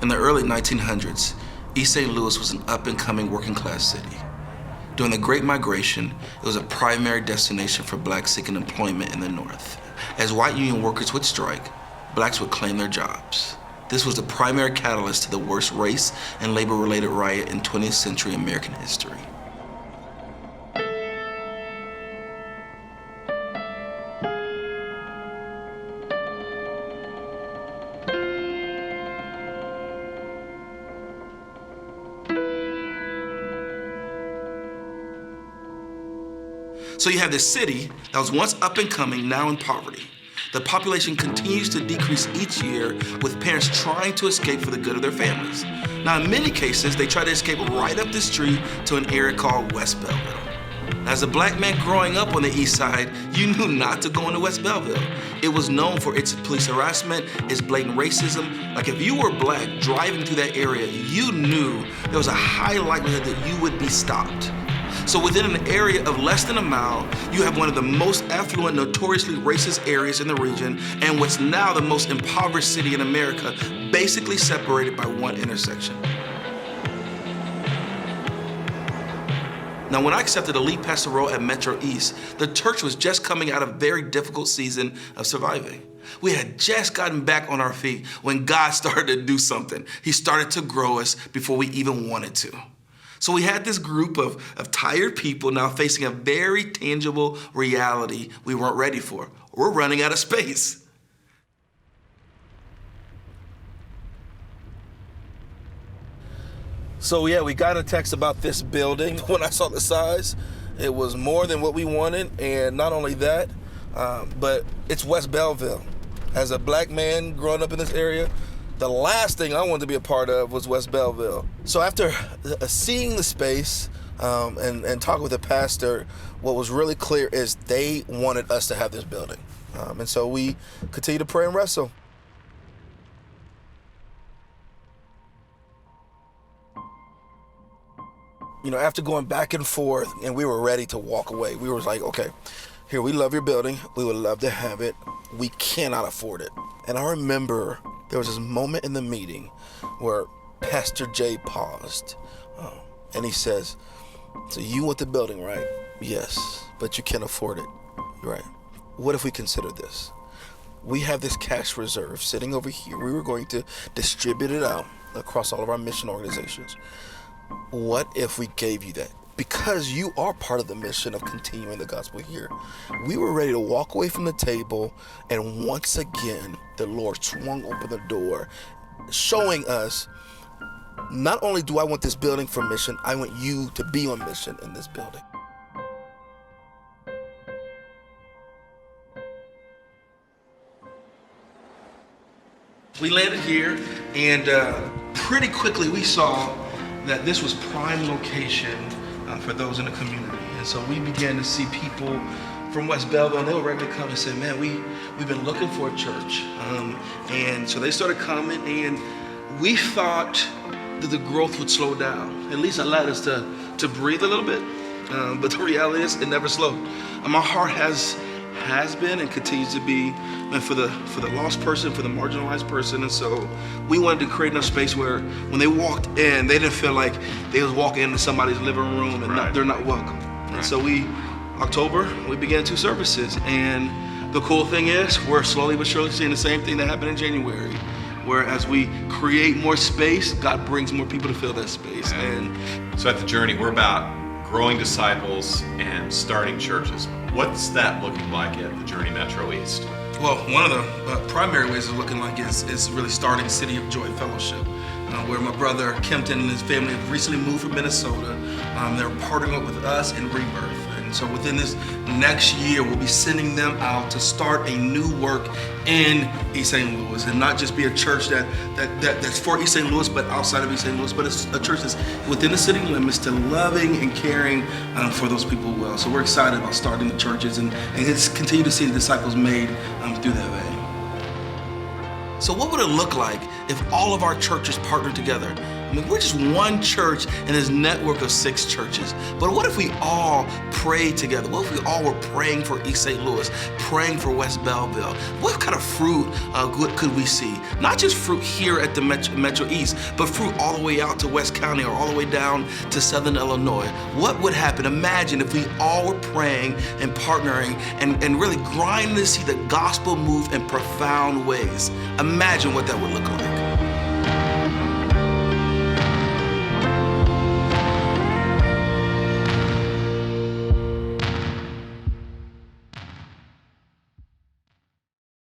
In the early 1900s, East St. Louis was an up-and-coming working-class city. During the Great Migration, it was a primary destination for blacks seeking employment in the North. As white union workers would strike, blacks would claim their jobs. This was the primary catalyst to the worst race and labor-related riot in 20th century American history. So you have this city that was once up and coming, now in poverty. The population continues to decrease each year, with parents trying to escape for the good of their families. Now, in many cases, they try to escape right up the street to an area called West Belleville. As a black man growing up on the east side, you knew not to go into West Belleville. It was known for its police harassment, its blatant racism. Like, if you were black driving through that area, you knew there was a high likelihood that you would be stopped. So within an area of less than a mile, you have one of the most affluent, notoriously racist areas in the region, and what's now the most impoverished city in America, basically separated by one intersection. Now, when I accepted a lead pastor role at Metro East, the church was just coming out of a very difficult season of surviving. We had just gotten back on our feet when God started to do something. He started to grow us before we even wanted to. So we had this group of tired people now facing a very tangible reality we weren't ready for. We're running out of space. So yeah, we got a text about this building. When I saw the size, it was more than what we wanted. And not only that, but it's West Belleville. As a black man growing up in this area, the last thing I wanted to be a part of was West Belleville. So after seeing the space and talking with the pastor, what was really clear is they wanted us to have this building. And so we continue to pray and wrestle. You know, after going back and forth and we were ready to walk away, we were like, okay, here, we love your building. We would love to have it. We cannot afford it. And I remember there was this moment in the meeting where Pastor Jay paused and he says, so you want the building, right? Yes, but you can't afford it, right? What if we consider this? We have this cash reserve sitting over here. We were going to distribute it out across all of our mission organizations. What if we gave you that? Because you are part of the mission of continuing the gospel here. We were ready to walk away from the table, and once again, the Lord swung open the door, showing us, not only do I want this building for mission, I want you to be on mission in this building. We landed here, and pretty quickly we saw that this was prime location for those in the community. And so we began to see people from West Belleville, and they would regularly come and say, man, we've been looking for a church. And so they started coming, and we thought that the growth would slow down. At least allowed us to breathe a little bit. But the reality is, it never slowed. My heart has been and continues to be for the lost person, for the marginalized person. And so we wanted to create enough space where when they walked in, they didn't feel like they was walking into somebody's living room and they're not welcome. Right. And so October, we began 2 services. And the cool thing is, we're slowly but surely seeing the same thing that happened in January, where as we create more space, God brings more people to fill that space. Yeah. And so at The Journey, we're about growing disciples and starting churches. What's that looking like at The Journey Metro East? Well, one of the primary ways it's looking like is really starting City of Joy Fellowship, where my brother Kempton and his family have recently moved from Minnesota. They're partnering up with us in Rebirth. And so within this next year, we'll be sending them out to start a new work in East St. Louis, and not just be a church that's for East St. Louis, but outside of East St. Louis, but it's a church that's within the city limits to loving and caring for those people well. So we're excited about starting the churches and just continue to see the disciples made through that way. So what would it look like if all of our churches partnered together? I mean, we're just one church in this network of 6 churches. But what if we all prayed together? What if we all were praying for East St. Louis, praying for West Belleville? What kind of fruit could we see? Not just fruit here at the Metro East, but fruit all the way out to West County or all the way down to Southern Illinois. What would happen? Imagine if we all were praying and partnering and really grinding to see the gospel move in profound ways. Imagine what that would look like.